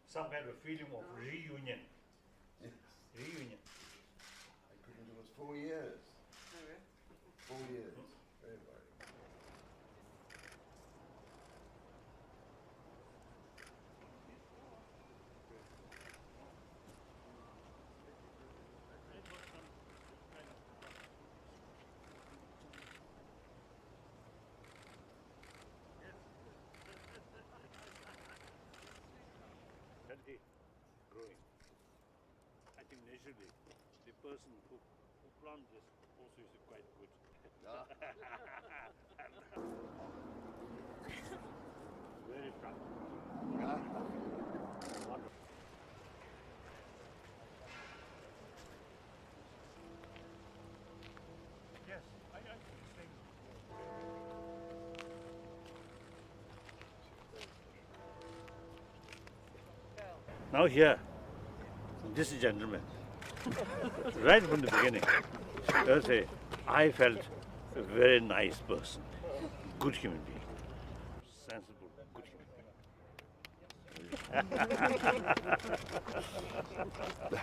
some kind of feeling of reunion. Yes. Reunion. I couldn't do it 4 years. Oh, really? 4 years. Very worried. Healthy, growing. I think naturally, the person who planted this also is quite good. Ah. Very tough. Ah. Wonderful. Yes, I think now here, this gentleman, right from the beginning, I felt a very nice person, good human being, sensible, good human being.